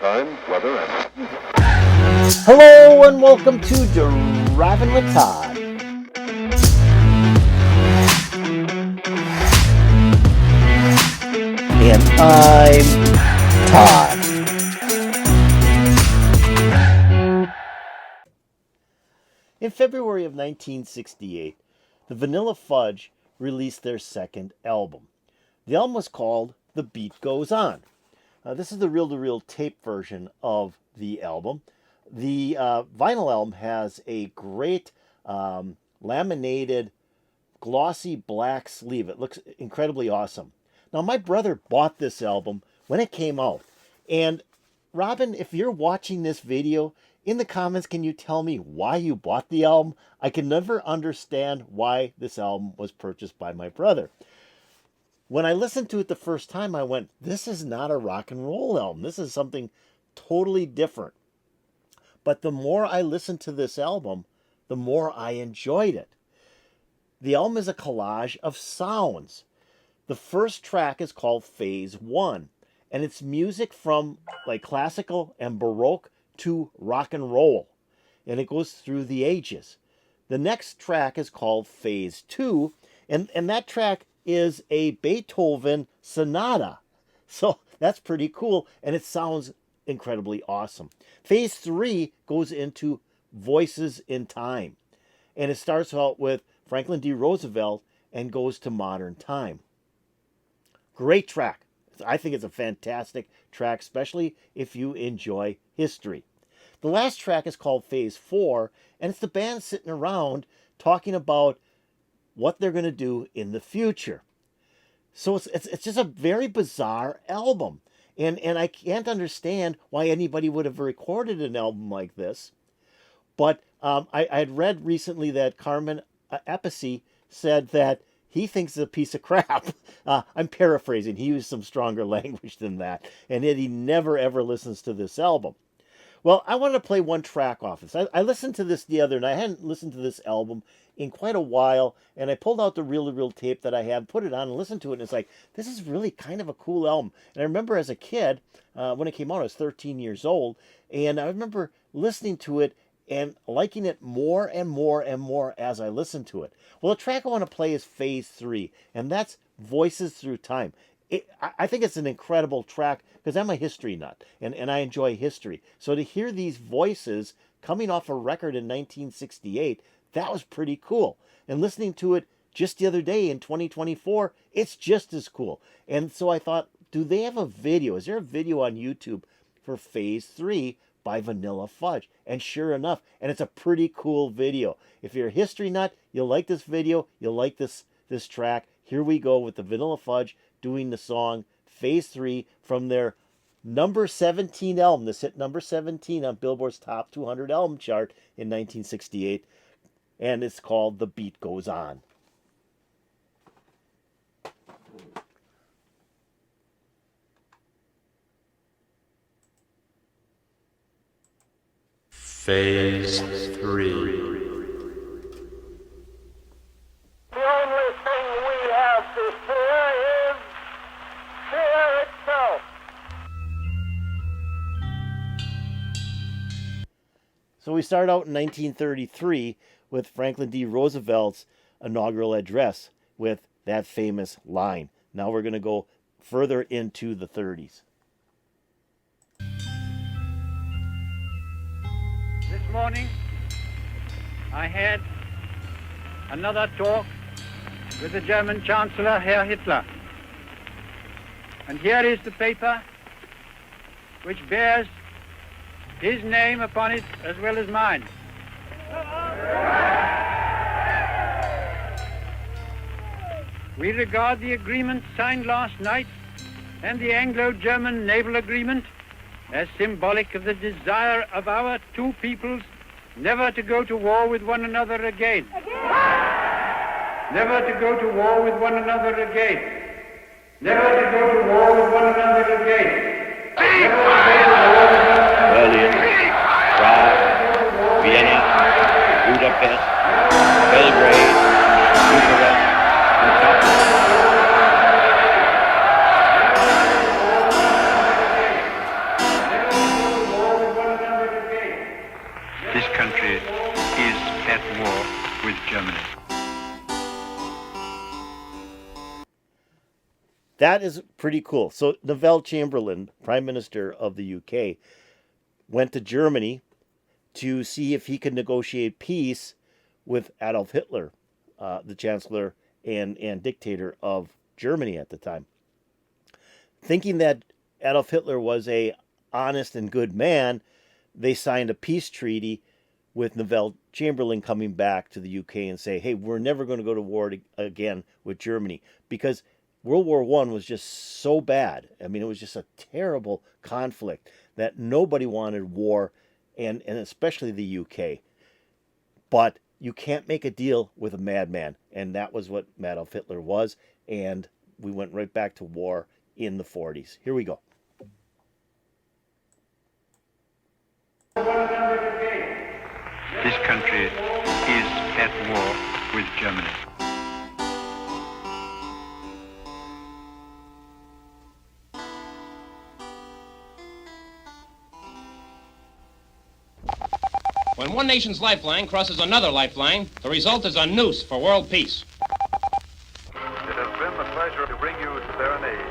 time, weather, and... Hello and welcome to Driving with Todd. And I'm Todd. In February of 1968, the Vanilla Fudge released their second album. The album was called The Beat Goes On. This is the reel-to-reel tape version of the album. The vinyl album has a great laminated glossy black sleeve. It looks incredibly awesome. Now, my brother bought this album when it came out. And Robin, if you're watching this video, in the comments, can you tell me why you bought the album? I can never understand why this album was purchased by my brother. When I listened to it the first time, I went, this is not a rock and roll album. This is something totally different. But the more I listened to this album, the more I enjoyed it. The album is a collage of sounds. The first track is called Phase 1, and it's music from like classical and Baroque to rock and roll, and it goes through the ages. The next track is called Phase 2, and that track is a Beethoven sonata. So that's pretty cool, and it sounds incredibly awesome. Phase 3 goes into Voices in Time, and it starts out with Franklin D. Roosevelt and goes to modern time. Great track. I think it's a fantastic track, especially if you enjoy history. The last track is called Phase 4, and it's the band sitting around talking about what they're going to do in the future. So it's just a very bizarre album. And I can't understand why anybody would have recorded an album like this. But I had read recently that Carmen Appice said that he thinks it's a piece of crap. I'm paraphrasing. He used some stronger language than that. And yet he never, ever listens to this album. Well, I wanted to play one track off this. I listened to this the other night. I hadn't listened to this album in quite a while, and I pulled out the reel-to-reel tape that I had, put it on, and listened to it, and it's like, this is really kind of a cool album. And I remember as a kid, when it came out, I was 13 years old, and I remember listening to it and liking it more and more and more as I listened to it. Well, the track I want to play is Phase 3, and that's Voices Through Time. I think it's an incredible track because I'm a history nut and I enjoy history. So to hear these voices coming off a record in 1968, that was pretty cool. And listening to it just the other day in 2024, it's just as cool. And so I thought, do they have a video? Is there a video on YouTube for Phase 3 by Vanilla Fudge? And sure enough, and it's a pretty cool video. If you're a history nut, you'll like this video, you'll like this track. Here we go with the Vanilla Fudge doing the song Phase 3 from their number 17 album. This hit number 17 on Billboard's Top 200 album chart in 1968. And it's called The Beat Goes On. Phase 3. The only thing we have to fear is fear itself. So we start out in 1933 with Franklin D. Roosevelt's inaugural address with that famous line. Now we're going to go further into the 30s. This morning, I had another talk with the German Chancellor, Herr Hitler. And here is the paper which bears his name upon it as well as mine. We regard the agreement signed last night and the Anglo-German naval agreement as symbolic of the desire of our two peoples never to go to war with one another again. Never to go to war with one another again. Never to go to war with one another again. Berlin, Prague, Vienna, Budapest, Belgrade, Bucharest, and Stockholm. at war with Germany. That is pretty cool. So Neville Chamberlain, Prime Minister of the UK, went to Germany to see if he could negotiate peace with Adolf Hitler, the Chancellor and dictator of Germany at the time. Thinking that Adolf Hitler was a honest and good man, they signed a peace treaty with Neville Chamberlain coming back to the UK and say, hey, we're never going to go to war again with Germany, because World War I was just so bad. I mean, it was just a terrible conflict that nobody wanted war, and especially the UK. But you can't make a deal with a madman, and that was what Adolf Hitler was, and we went right back to war in the 40s. Here we go. This country is at war with Germany. When one nation's lifeline crosses another lifeline, the result is a noose for world peace. It has been the pleasure to bring you Serenade.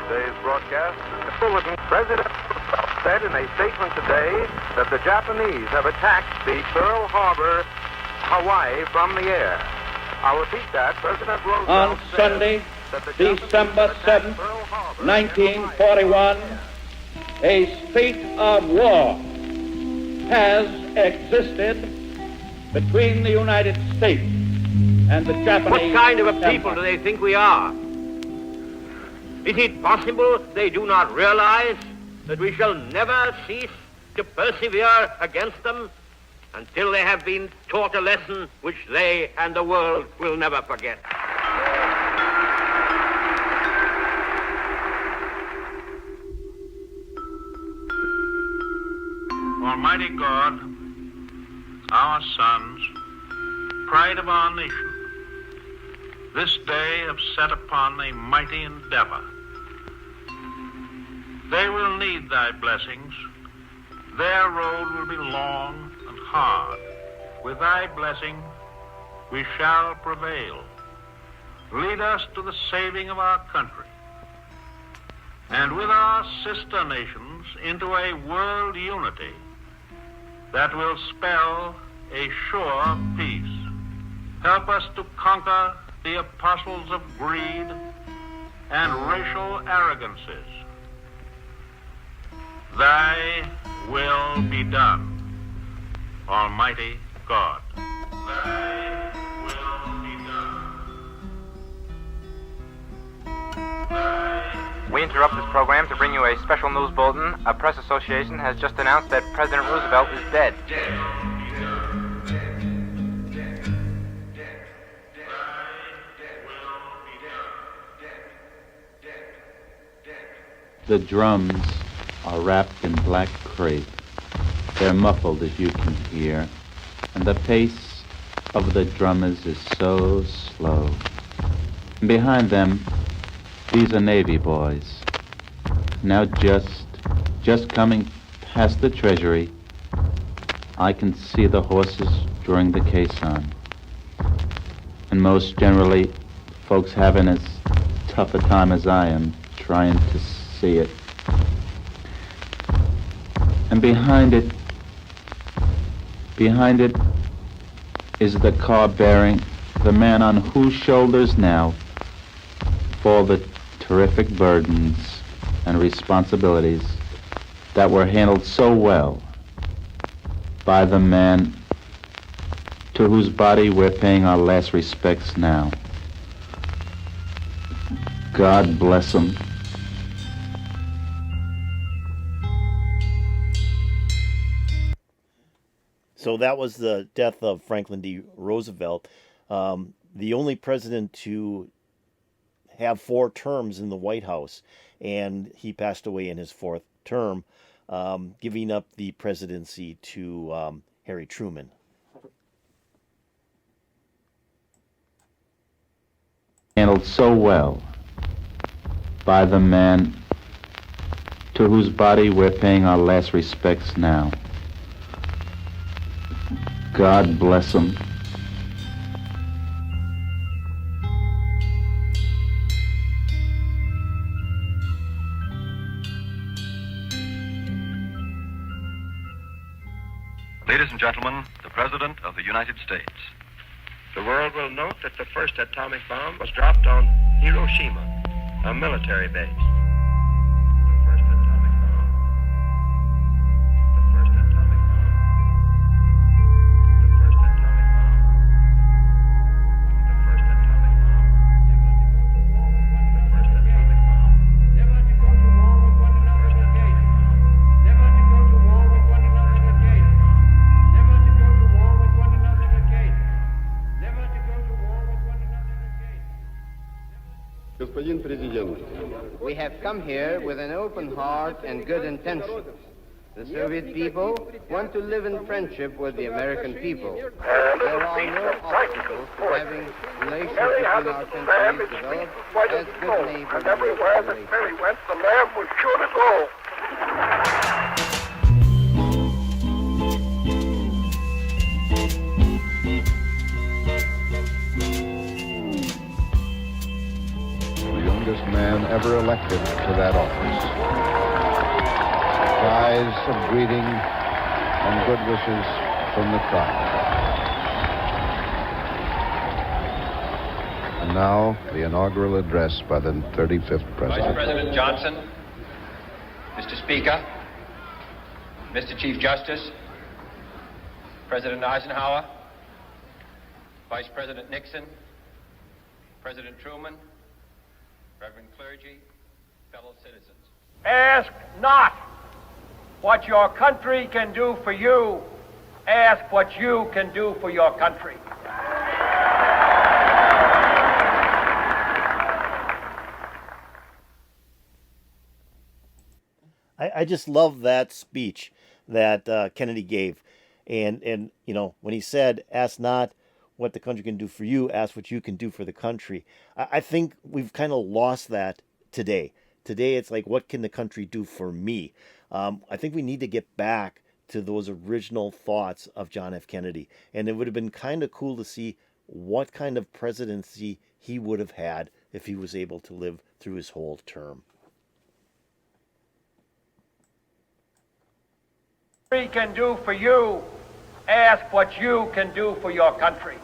Today's broadcast is bulletin. President Roosevelt said in a statement today that the Japanese have attacked the Pearl Harbor, Hawaii, from the air. I'll repeat that. President Roosevelt On Sunday, December 7th, 1941, a state of war has existed between the United States and the Japanese. What kind of a people Empire. do they think we are? Is it possible they do not realize that we shall never cease to persevere against them until they have been taught a lesson which they and the world will never forget? Almighty God, our sons, pride of our nation, this day have set upon a mighty endeavor. They will need thy blessings. Their road will be long and hard. With thy blessing, we shall prevail. Lead us to the saving of our country, and with our sister nations into a world unity that will spell a sure peace. Help us to conquer the apostles of greed and racial arrogances. Thy will be done, Almighty God. Thy will be done. We interrupt this program to bring you a special news bulletin. A press association has just announced that President Roosevelt is dead. The drums are wrapped in black crepe. They're muffled, as you can hear, and the pace of the drummers is so slow. And behind them, these are Navy boys. Now just coming past the Treasury, I can see the horses during the caisson. And most generally, folks having as tough a time as I am trying to see it. And behind it is the car bearing the man on whose shoulders now fall the terrific burdens and responsibilities that were handled so well by the man to whose body we're paying our last respects now. God bless him. So that was the death of Franklin D. Roosevelt, the only president to have 4 terms in the White House, and he passed away in his 4th term, giving up the presidency to Harry Truman. Handled so well by the man to whose body we're paying our last respects now. God bless them. Ladies and gentlemen, the President of the United States. The world will note that the first atomic bomb was dropped on Hiroshima, a military base. The first atomic bomb. The first atomic bomb. The first atomic bomb. The first atomic bomb. The first atomic bomb. Never to go to war with one another again. Never to go to war with one another again. Never to go to war with one another again. Never to go to war with one another again. Господин президент, we have come here with an open heart and good intentions. The Soviet people want to live in friendship with the American people. There are no obstacles to having relations between our countries develop as good neighborly and everywhere that Mary went, the lamb was sure to go. the youngest man ever elected to that office. Cries of greeting and good wishes from the crowd. And now, the inaugural address by the 35th President. Vice President Johnson, Mr. Speaker, Mr. Chief Justice, President Eisenhower, Vice President Nixon, President Truman, Reverend clergy, fellow citizens. Ask not what your country can do for you. Ask what you can do for your country. I just love that speech that Kennedy gave. And you know, when he said, ask not what the country can do for you, ask what you can do for the country. I think we've kind of lost that today. Today, it's like, what can the country do for me? I think we need to get back to those original thoughts of John F. Kennedy. And it would have been kind of cool to see what kind of presidency he would have had if he was able to live through his whole term. Country can do for you. Ask what you can do for your country.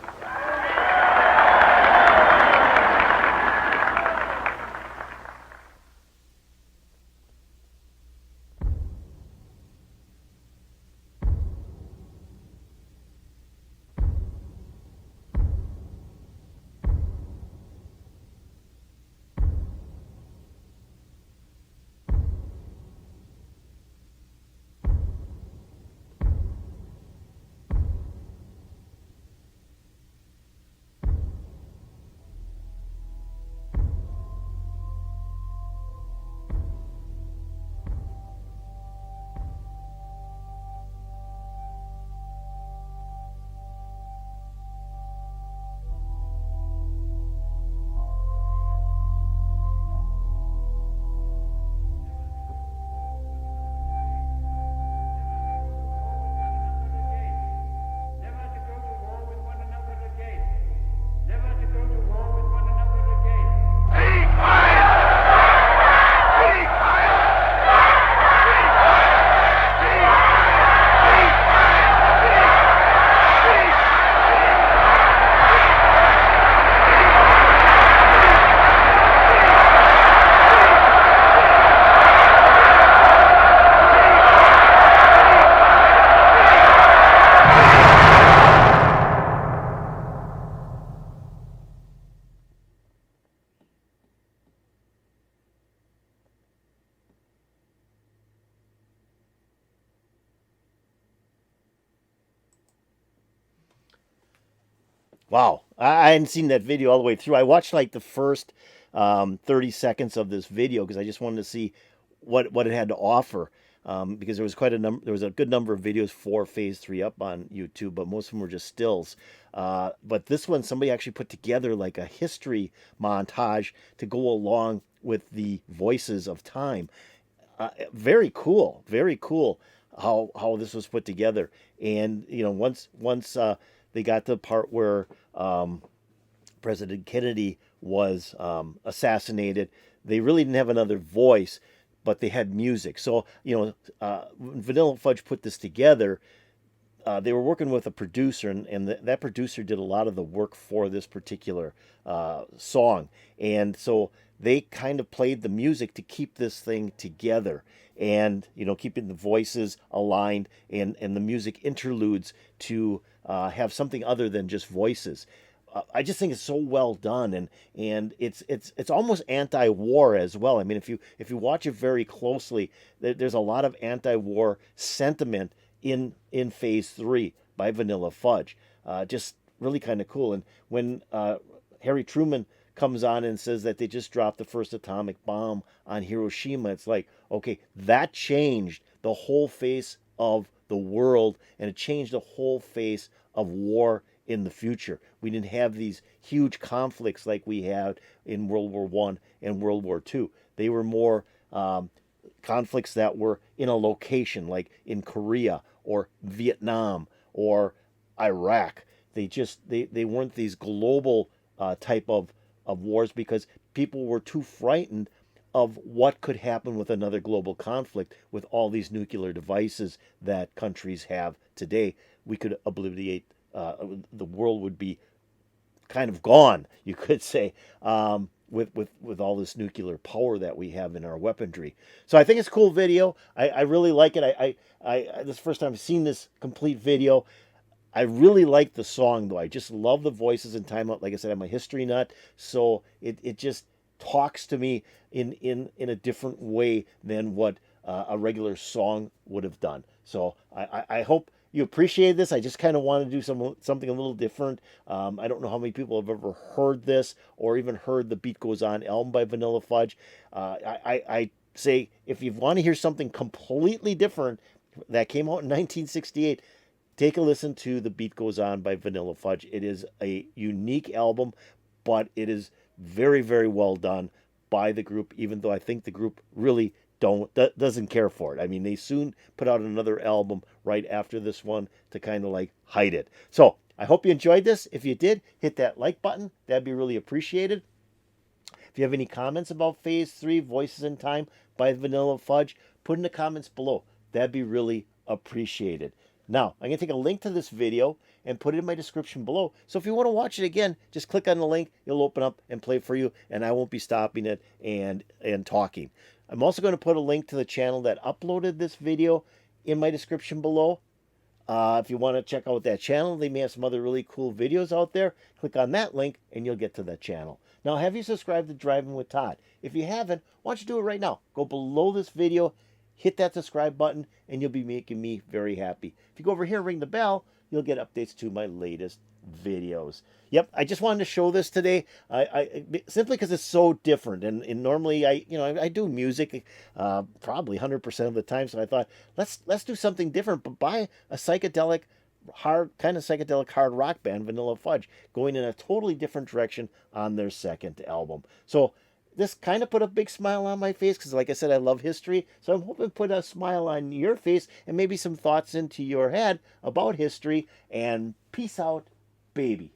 Wow, I hadn't seen that video all the way through. I watched like the first 30 seconds of this video because I just wanted to see what it had to offer. Because there was there was a good number of videos for Phase 3 up on YouTube, but most of them were just stills. But this one, somebody actually put together like a history montage to go along with the voices of time. Very cool, very cool. how this was put together. And once they got to the part where President Kennedy was assassinated, they really didn't have another voice, but they had music. So when Vanilla Fudge put this together, they were working with a producer, and that producer did a lot of the work for this particular song. And so they kind of played the music to keep this thing together, and keeping the voices aligned and the music interludes to have something other than just voices. I just think it's so well done, and it's almost anti-war as well. I mean, if you watch it very closely, there's a lot of anti-war sentiment in Phase 3 by Vanilla Fudge. Just really kind of cool. And when Harry Truman comes on and says that they just dropped the first atomic bomb on Hiroshima, it's like, okay, that changed the whole face of the world, and it changed the whole face of war in the future. We didn't have these huge conflicts like we had in World War I and World War II. They were more conflicts that were in a location, like in Korea or Vietnam or Iraq. They weren't these global type of wars, because people were too frightened of what could happen with another global conflict with all these nuclear devices that countries have today. We could obliterate, the world would be kind of gone, you could say, with all this nuclear power that we have in our weaponry. So I think it's a cool video. I really like it. This is the first time I've seen this complete video. I really like the song, though. I just love the voices and time out. Like I said, I'm a history nut, so it just talks to me in a different way than what a regular song would have done. So I hope you appreciate this. I just kind of want to do something a little different. I don't know how many people have ever heard this or even heard the Beat Goes On album by Vanilla Fudge. I say, if you want to hear something completely different that came out in 1968, take a listen to The Beat Goes On by Vanilla Fudge. It is a unique album, but it is very, very well done by the group, even though I think the group really doesn't care for it. I mean, they soon put out another album right after this one to kind of like hide it. So I hope you enjoyed this. If you did, hit that like button. That'd be really appreciated. If you have any comments about Phase 3, Voices in Time by Vanilla Fudge, put in the comments below. That'd be really appreciated. Now, I'm going to take a link to this video and put it in my description below. So if you want to watch it again, just click on the link. It'll open up and play for you, and I won't be stopping it and talking. I'm also going to put a link to the channel that uploaded this video in my description below. If you want to check out that channel, they may have some other really cool videos out there. Click on that link, and you'll get to that channel. Now, have you subscribed to Driving with Todd? If you haven't, why don't you do it right now? Go below this video, hit that subscribe button, and you'll be making me very happy. If you go over here and ring the bell, you'll get updates to my latest videos. Yep, I just wanted to show this today. I simply because it's so different, and normally I do music probably 100% of the time. So I thought let's do something different, but by a psychedelic hard rock band, Vanilla Fudge, going in a totally different direction on their second album. So this kind of put a big smile on my face because, like I said, I love history. So I'm hoping to put a smile on your face and maybe some thoughts into your head about history. And peace out, baby.